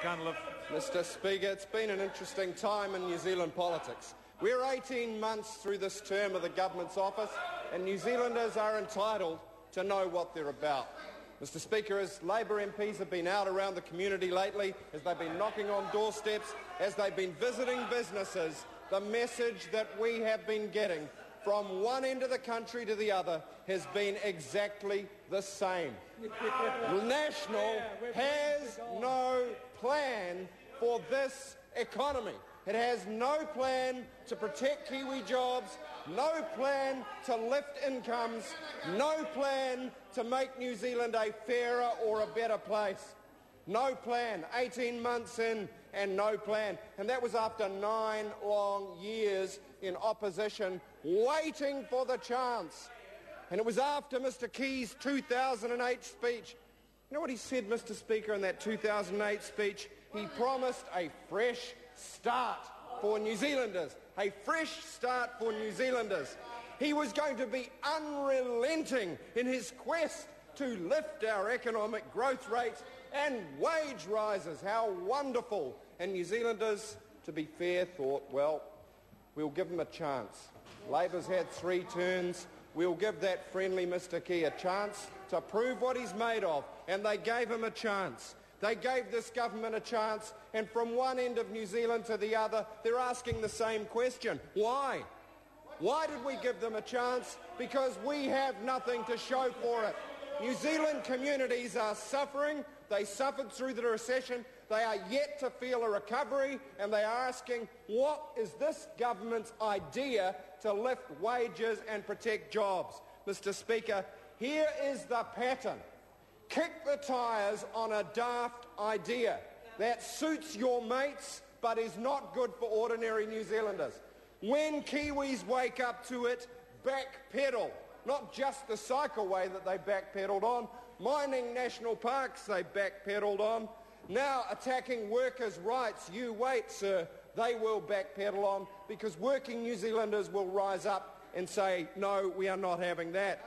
Cunliffe. Mr Speaker, it's been an interesting time in New Zealand politics. We're 18 months through this term of the government's office, and New Zealanders are entitled to know what they're about. Mr Speaker, as Labour MPs have been out around the community lately, as they've been knocking on doorsteps, as they've been visiting businesses, the message that we have been getting from one end of the country to the other has been exactly the same. National has no plan for this economy. It has no plan to protect Kiwi jobs, no plan to lift incomes, no plan to make New Zealand a fairer or a better place. No plan. 18 months in and no plan. And that was after 9 long years in opposition, waiting for the chance. And it was after Mr Key's 2008 speech. You know what he said, Mr Speaker, in that 2008 speech? He promised a fresh start for New Zealanders. A fresh start for New Zealanders. He was going to be unrelenting in his quest to lift our economic growth rates and wage rises. How wonderful. And New Zealanders, to be fair, thought, well, we'll give him a chance. Labor's had 3 turns. We'll give that friendly Mr Key a chance to prove what he's made of. And they gave him a chance. They gave this government a chance, and from one end of New Zealand to the other, they're asking the same question. Why? Why did we give them a chance? Because we have nothing to show for it. New Zealand communities are suffering. They suffered through the recession. They are yet to feel a recovery, and they are asking, what is this government's idea to lift wages and protect jobs? Mr Speaker, here is the pattern. Kick the tyres on a daft idea that suits your mates but is not good for ordinary New Zealanders. When Kiwis wake up to it, backpedal. Not just the cycleway that they backpedaled on, mining national parks they backpedaled on. Now attacking workers' rights, you wait, sir, they will backpedal on because working New Zealanders will rise up and say, no, we are not having that.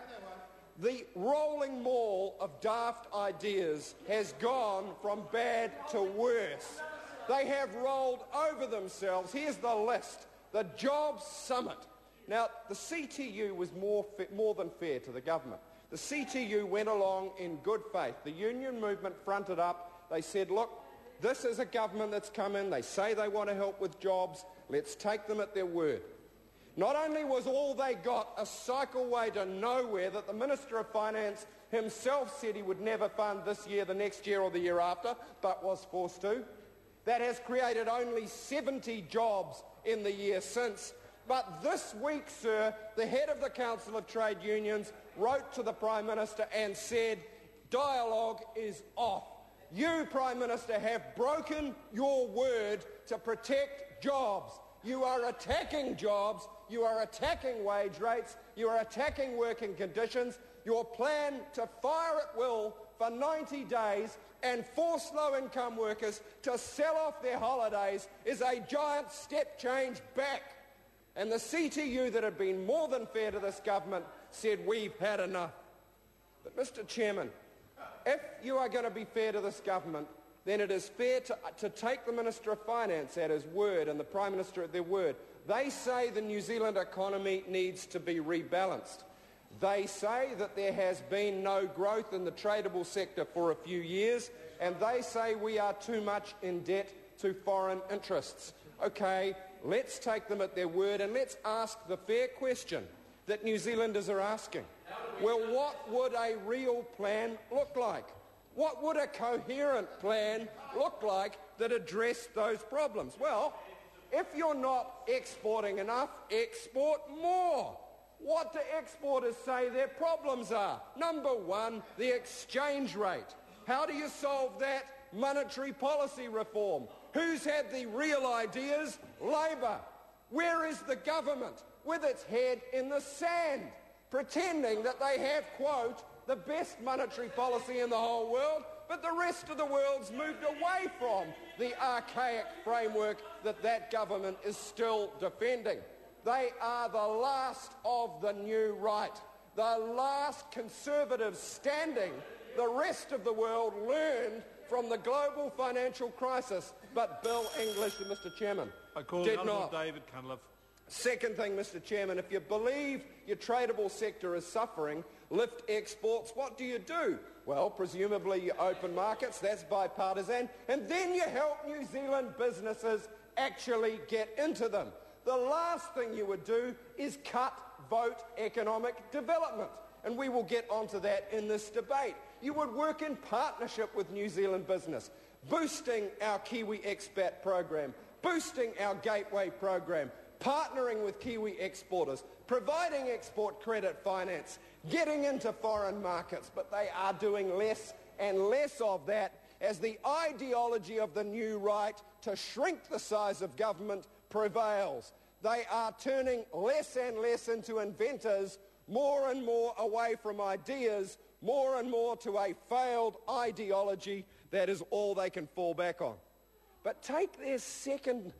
The rolling maul of daft ideas has gone from bad to worse. They have rolled over themselves. Here's the list. The Jobs Summit. Now, the CTU was more than fair to the government. The CTU went along in good faith. The union movement fronted up. They said, look, this is a government that's come in. They say they want to help with jobs. Let's take them at their word. Not only was all they got a cycleway to nowhere that the Minister of Finance himself said he would never fund this year, the next year or the year after, but was forced to. That has created only 70 jobs in the year since. But this week, sir, the head of the Council of Trade Unions wrote to the Prime Minister and said, dialogue is off. You, Prime Minister, have broken your word to protect jobs. You are attacking jobs, you are attacking wage rates, you are attacking working conditions. Your plan to fire at will for 90 days and force low-income workers to sell off their holidays is a giant step change back. And the CTU that had been more than fair to this government said, we've had enough. But, Mr Chairman, if you are going to be fair to this government, then it is fair to take the Minister of Finance at his word and the Prime Minister at their word. They say the New Zealand economy needs to be rebalanced. They say that there has been no growth in the tradable sector for a few years, and they say we are too much in debt to foreign interests. OK, let's take them at their word and let's ask the fair question that New Zealanders are asking. Well, what would a real plan look like? What would a coherent plan look like that addressed those problems? Well, if you're not exporting enough, export more. What do exporters say their problems are? Number one, the exchange rate. How do you solve that? Monetary policy reform. Who's had the real ideas? Labour. Where is the government? With its head in the sand, pretending that they have, quote, the best monetary policy in the whole world, but the rest of the world's moved away from the archaic framework that government is still defending. They are the last of the new right, the last conservatives standing. The rest of the world learned from the global financial crisis, but Bill English, Mr Chairman, I call did the not. David Cunliffe. Second thing, Mr Chairman, if you believe your tradable sector is suffering, lift exports, what do? Well, presumably you open markets, that's bipartisan, and then you help New Zealand businesses actually get into them. The last thing you would do is cut vote economic development, and we will get onto that in this debate. You would work in partnership with New Zealand business, boosting our Kiwi expat program, boosting our gateway program, partnering with Kiwi exporters, providing export credit finance, getting into foreign markets, but they are doing less and less of that as the ideology of the new right to shrink the size of government prevails. They are turning less and less into inventors, more and more away from ideas, more and more to a failed ideology that is all they can fall back on. But take their second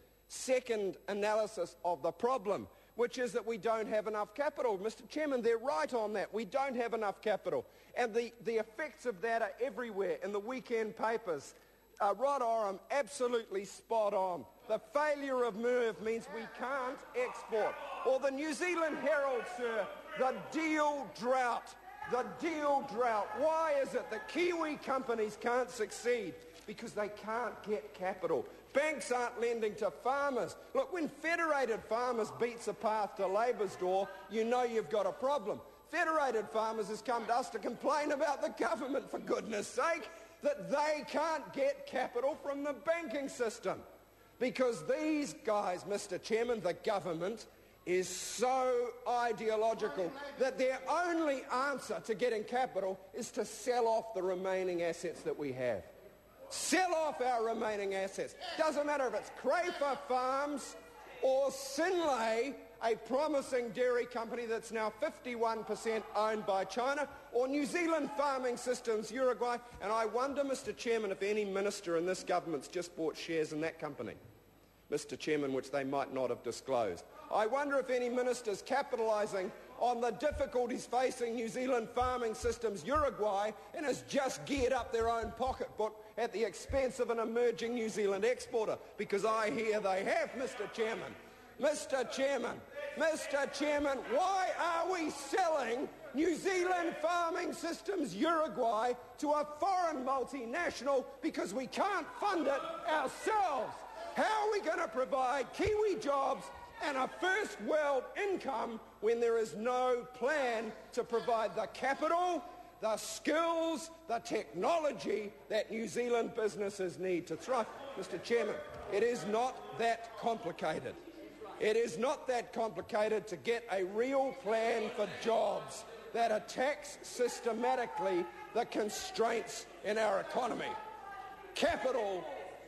analysis of the problem, which is that we don't have enough capital. Mr Chairman, they're right on that. We don't have enough capital. And the effects of that are everywhere in the weekend papers. Rod Oram, absolutely spot on. The failure of MERV means we can't export. Or the New Zealand Herald, sir, the deal drought. The deal drought. Why is it that Kiwi companies can't succeed? Because they can't get capital. Banks aren't lending to farmers. Look, when Federated Farmers beats a path to Labour's door, you know you've got a problem. Federated Farmers has come to us to complain about the government, for goodness sake, that they can't get capital from the banking system. Because these guys, Mr Chairman, the government, is so ideological that their only answer to getting capital is to sell off the remaining assets that we have. Sell off our remaining assets. Doesn't matter if it's Crayfer Farms or Synlait, a promising dairy company that's now 51% owned by China, or New Zealand Farming Systems Uruguay. And I wonder, Mr Chairman, if any minister in this government's just bought shares in that company, Mr Chairman, which they might not have disclosed. I wonder if any minister's capitalising on the difficulties facing New Zealand Farming Systems Uruguay and has just geared up their own pocketbook at the expense of an emerging New Zealand exporter, because I hear they have, Mr Chairman. Mr Chairman, why are we selling New Zealand Farming Systems Uruguay to a foreign multinational because we can't fund it ourselves? How are we going to provide Kiwi jobs and a first world income when there is no plan to provide the capital, the skills, the technology that New Zealand businesses need to thrive? Mr Chairman, it is not that complicated. It is not that complicated to get a real plan for jobs that attacks systematically the constraints in our economy. Capital,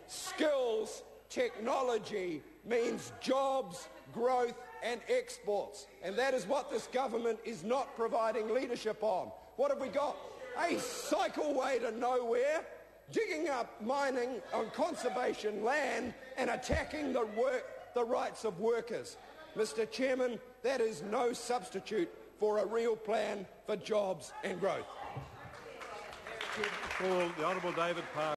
skills, technology means jobs, growth and exports. And that is what this government is not providing leadership on. What have we got? A cycleway to nowhere, digging up mining on conservation land and attacking the rights of workers. Mr Chairman, that is no substitute for a real plan for jobs and growth. The Honourable David Parker.